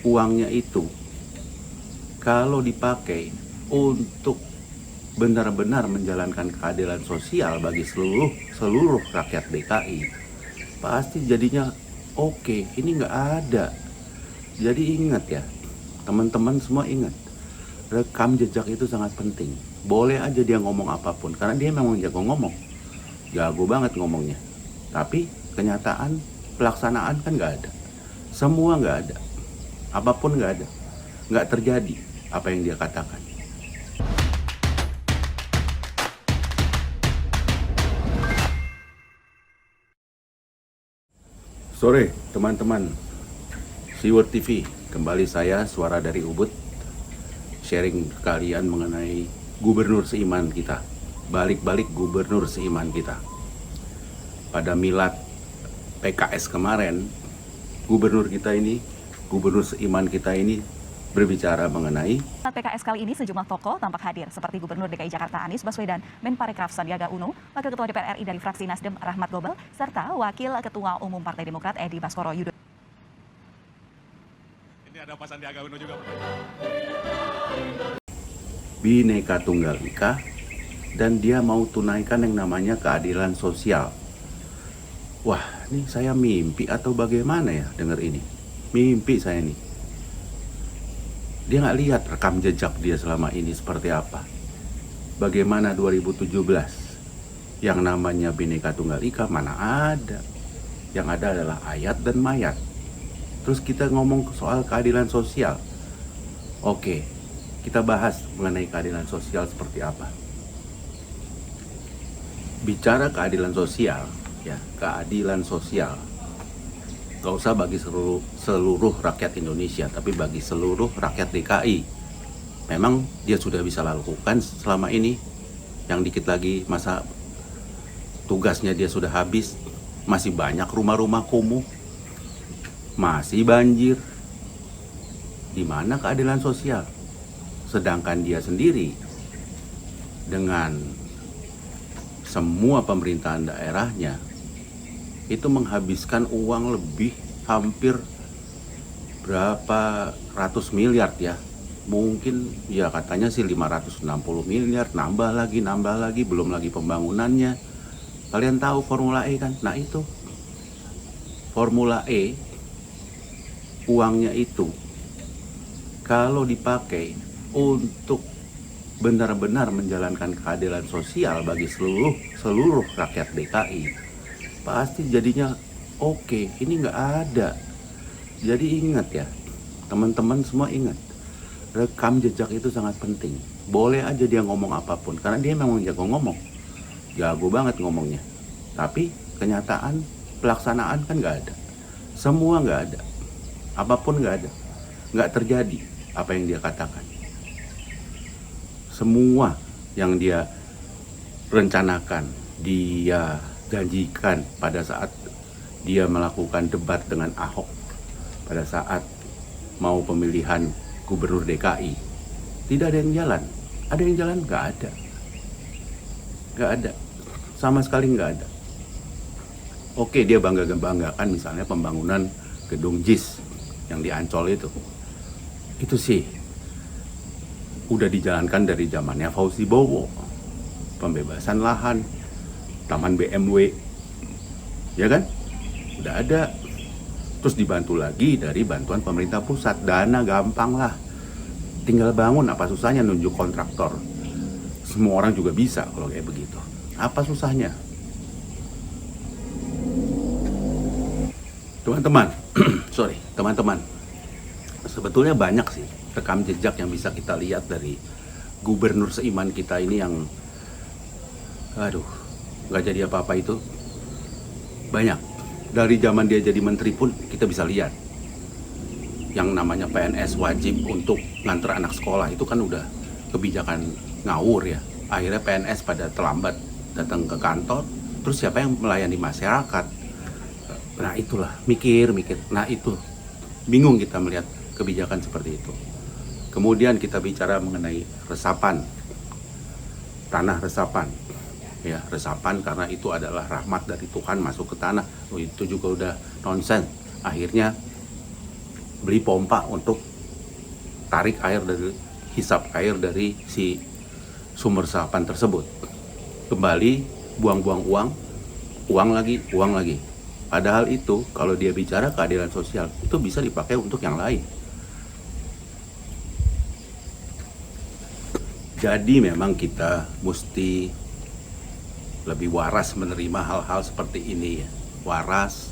uangnya itu kalau dipakai untuk benar-benar menjalankan keadilan sosial bagi seluruh rakyat DKI, pasti jadinya oke. Ini nggak ada. Jadi ingat ya, teman-teman semua ingat, rekam jejak itu sangat penting. Boleh aja dia ngomong apapun, karena dia memang jago banget ngomongnya. Tapi kenyataan pelaksanaan kan nggak ada. Semua nggak ada, apapun nggak ada, nggak terjadi apa yang dia katakan. Sore teman-teman Siwur TV, kembali saya Suara dari Ubud, sharing ke kalian mengenai gubernur seiman kita, balik-balik gubernur seiman kita. Pada milad PKS kemarin, gubernur seiman kita ini berbicara mengenai PKS kali ini sejumlah tokoh tampak hadir seperti Gubernur DKI Jakarta Anies Baswedan, Menparekraf Sandiaga Uno, Wakil Ketua DPR RI dari fraksi Nasdem Rahmat Gobel, serta Wakil Ketua Umum Partai Demokrat Edi Baskoro Yudhoyono. Ini ada Pak Sandiaga Uno juga. Bhinneka Tunggal Ika, dan dia mau tunaikan yang namanya keadilan sosial. Wah, ini saya mimpi atau bagaimana ya dengar ini? Mimpi saya nih. Dia nggak lihat rekam jejak dia selama ini seperti apa. Bagaimana 2017? Yang namanya Bhinneka Tunggal Ika mana ada. Yang ada adalah ayat dan mayat. Terus kita ngomong soal keadilan sosial. Oke, kita bahas mengenai keadilan sosial seperti apa. Bicara keadilan sosial, ya, keadilan sosial. Gak usah bagi seluruh rakyat Indonesia, tapi bagi seluruh rakyat DKI. Memang dia sudah bisa lakukan selama ini. Yang dikit lagi masa tugasnya dia sudah habis. Masih banyak rumah-rumah kumuh, masih banjir. Di mana keadilan sosial? Sedangkan dia sendiri dengan semua pemerintahan daerahnya itu menghabiskan uang lebih hampir berapa ratus miliar ya. Mungkin ya katanya sih 560 miliar, nambah lagi, belum lagi pembangunannya. Kalian tahu Formula E kan? Nah itu Formula E, uangnya itu kalau dipakai untuk benar-benar menjalankan keadilan sosial bagi seluruh rakyat DKI, pasti jadinya oke. Ini nggak ada. Jadi ingat ya, teman-teman semua ingat, rekam jejak itu sangat penting. Boleh aja dia ngomong apapun, karena dia memang jago banget ngomongnya. Tapi kenyataan pelaksanaan kan nggak ada. Semua nggak ada, apapun nggak ada, nggak terjadi apa yang dia katakan. Semua yang dia rencanakan, dia janjikan pada saat dia melakukan debat dengan Ahok, pada saat mau pemilihan gubernur DKI, tidak ada yang jalan. Ada yang jalan? Nggak ada, sama sekali nggak ada. Oke, dia banggakan misalnya pembangunan gedung JIS yang di Ancol itu sih udah dijalankan dari zamannya Fauzi Bowo. Pembebasan lahan, taman BMW, ya kan? Udah ada. Terus dibantu lagi dari bantuan pemerintah pusat. Dana gampang lah, tinggal bangun. Apa susahnya nunjuk kontraktor? Semua orang juga bisa kalau kayak begitu. Apa susahnya? Teman-teman, teman-teman, sebetulnya banyak sih rekam jejak yang bisa kita lihat dari gubernur seiman kita ini yang nggak jadi apa-apa itu. Banyak. Dari zaman dia jadi menteri pun kita bisa lihat. Yang namanya PNS wajib untuk nganter anak sekolah itu kan udah kebijakan ngawur ya. Akhirnya PNS pada terlambat datang ke kantor. Terus siapa yang melayani masyarakat? Nah itulah, mikir. Nah itu, bingung kita melihat kebijakan seperti itu. Kemudian kita bicara mengenai resapan, tanah resapan. Ya, resapan karena itu adalah rahmat dari Tuhan masuk ke tanah. Itu juga udah nonsens. Akhirnya beli pompa untuk tarik air dari, hisap air dari si sumber resapan tersebut. Kembali buang-buang uang lagi. Padahal itu kalau dia bicara keadilan sosial itu bisa dipakai untuk yang lain. Jadi memang kita mesti lebih waras menerima hal-hal seperti ini ya. Waras,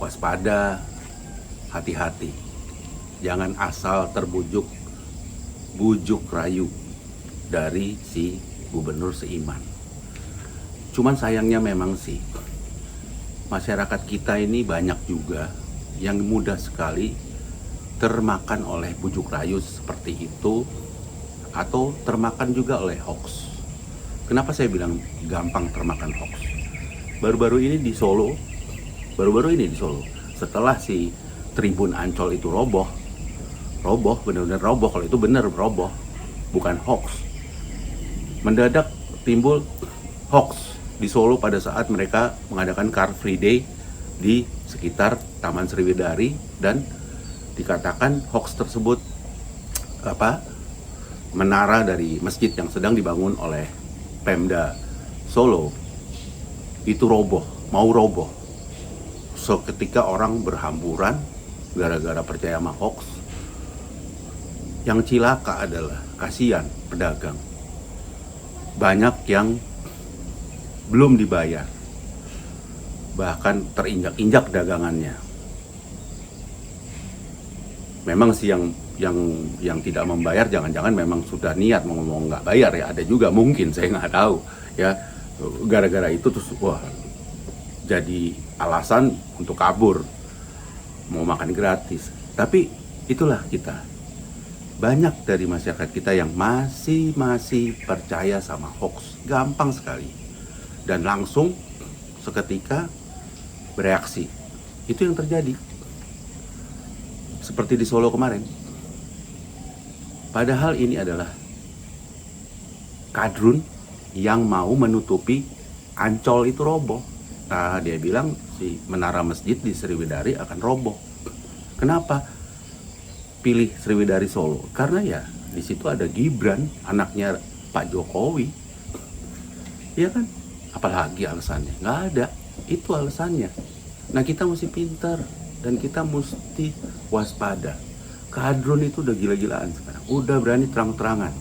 waspada, hati-hati. Jangan asal terbujuk bujuk rayu dari si gubernur seiman. Cuman sayangnya memang sih masyarakat kita ini banyak juga yang mudah sekali termakan oleh bujuk rayu seperti itu, atau termakan juga oleh hoax. Kenapa saya bilang gampang termakan hoax? Baru-baru ini di Solo, setelah si Tribun Ancol itu roboh, benar-benar roboh, kalau itu benar roboh, bukan hoax. Mendadak timbul hoax di Solo pada saat mereka mengadakan Car Free Day di sekitar Taman Sriwidari, dan dikatakan hoax tersebut menara dari masjid yang sedang dibangun oleh Pemda Solo itu mau roboh. Seketika orang berhamburan gara-gara percaya sama hoax. Yang cilaka adalah kasihan pedagang. Banyak yang belum dibayar, bahkan terinjak-injak dagangannya. Memang sih yang tidak membayar jangan-jangan memang sudah niat mau nggak bayar ya, ada juga mungkin, saya nggak tahu ya. Gara-gara itu terus jadi alasan untuk kabur, mau makan gratis. Tapi itulah kita. Banyak dari masyarakat kita yang masih percaya sama hoax, gampang sekali, dan langsung seketika bereaksi. Itu yang terjadi. Seperti di Solo kemarin. Padahal ini adalah kadrun yang mau menutupi Ancol itu roboh. Nah, dia bilang si menara masjid di Sriwidari akan roboh. Kenapa pilih Sriwidari Solo? Karena ya di situ ada Gibran, anaknya Pak Jokowi. Iya kan? Apalagi alasannya? Nggak ada. Itu alasannya. Nah, kita mesti pintar dan kita mesti waspada. Kadrun itu udah gila-gilaan sekarang. Udah berani terang-terangan.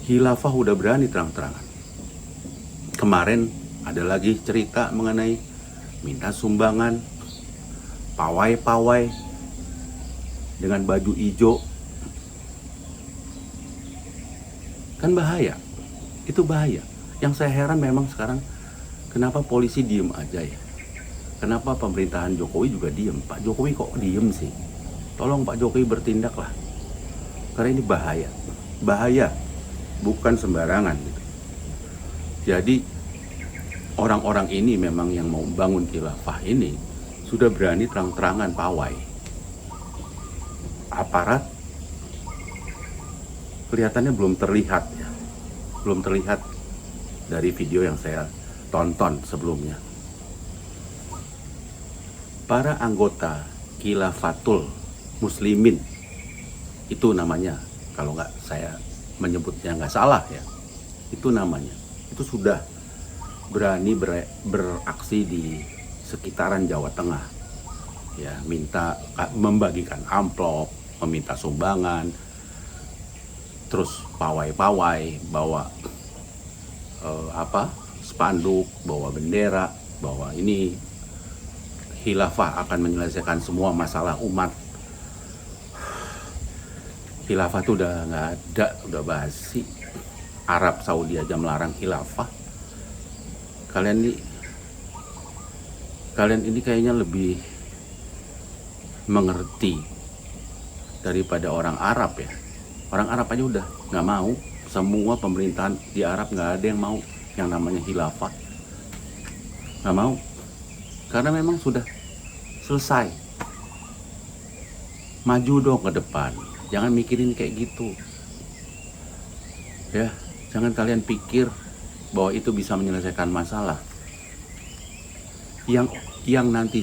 Khilafah udah berani terang-terangan. Kemarin ada lagi cerita mengenai minta sumbangan, pawai-pawai dengan baju hijau. Kan bahaya. Itu bahaya. Yang saya heran memang sekarang, kenapa polisi diem aja ya? Kenapa pemerintahan Jokowi juga diem? Pak Jokowi kok diem sih? Tolong Pak Jokowi bertindaklah. Karena ini bahaya. Bahaya. Bukan sembarangan gitu. Jadi orang-orang ini memang yang mau bangun khilafah ini sudah berani terang-terangan pawai. Aparat kelihatannya belum terlihat ya. Belum terlihat dari video yang saya tonton sebelumnya. Para anggota Khilafatul Muslimin, itu namanya, kalau nggak saya menyebutnya nggak salah ya, itu namanya, itu sudah berani beraksi di sekitaran Jawa Tengah ya, membagikan amplop, meminta sumbangan, terus pawai-pawai bawa spanduk, bawa bendera, bahwa ini khilafah akan menyelesaikan semua masalah umat. Khilafah itu udah nggak ada, udah basi. Arab Saudi aja melarang khilafah. Kalian ini kayaknya lebih mengerti daripada orang Arab ya. Orang Arab aja udah nggak mau. Semua pemerintahan di Arab nggak ada yang mau yang namanya khilafah. Nggak mau. Karena memang sudah selesai. Maju dong ke depan. Jangan mikirin kayak gitu. Ya, jangan kalian pikir bahwa itu bisa menyelesaikan masalah. yang nanti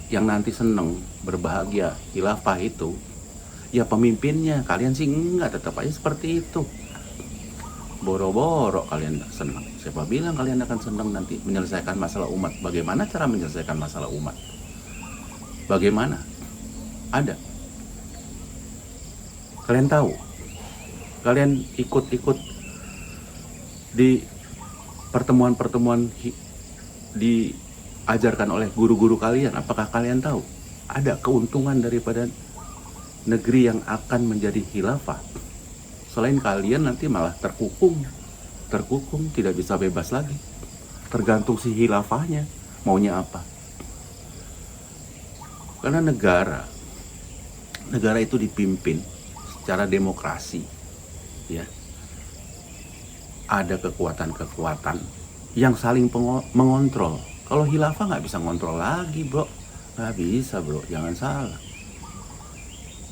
yang nanti seneng, berbahagia, khilafah itu, ya pemimpinnya. Kalian sih enggak, tetap aja seperti itu. Boro-boro kalian senang. Siapa bilang kalian akan senang nanti menyelesaikan masalah umat? Bagaimana cara menyelesaikan masalah umat? Bagaimana? Ada. Kalian tahu? Kalian ikut-ikut di pertemuan-pertemuan diajarkan oleh guru-guru kalian. Apakah kalian tahu? Ada keuntungan daripada negeri yang akan menjadi khilafah. Selain kalian nanti malah terkukung, tidak bisa bebas lagi. Tergantung si khilafahnya maunya apa. Karena negara itu dipimpin secara demokrasi, ya. Ada kekuatan-kekuatan yang saling mengontrol. Kalau khilafah nggak bisa ngontrol lagi, bro. Nggak bisa, bro. Jangan salah.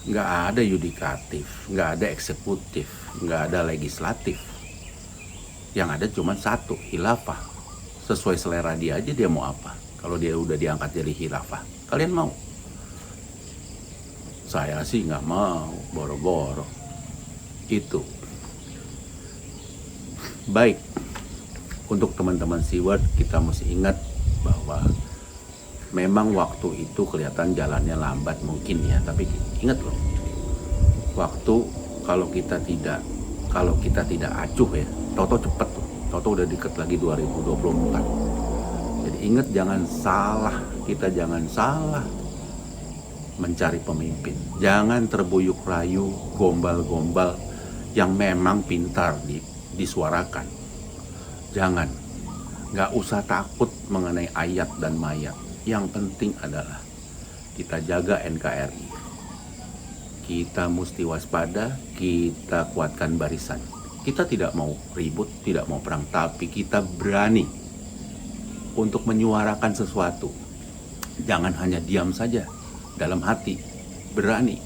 Nggak ada yudikatif, nggak ada eksekutif, nggak ada legislatif. Yang ada cuma satu, khilafah. Sesuai selera dia aja dia mau apa. Kalau dia udah diangkat jadi khilafah, kalian mau? Saya sih nggak mau, boro-boro. Itu. Baik, untuk teman-teman steward, kita mesti ingat bahwa memang waktu itu kelihatan jalannya lambat mungkin ya, tapi ingat loh, waktu kalau kita tidak acuh ya, toto cepet tuh, toto udah deket lagi 2024. Jadi ingat, jangan salah mencari pemimpin, jangan terbuyuk rayu gombal-gombal yang memang pintar disuarakan. Jangan, nggak usah takut mengenai ayat dan mayat. Yang penting adalah kita jaga NKRI. Kita mesti waspada, kita kuatkan barisan. Kita tidak mau ribut, tidak mau perang, tapi kita berani untuk menyuarakan sesuatu. Jangan hanya diam saja dalam hati. Berani.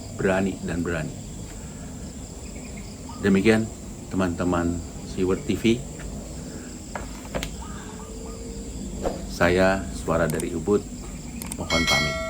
Demikian teman-teman Steward TV. Saya Suara dari Ubud, mohon pamit.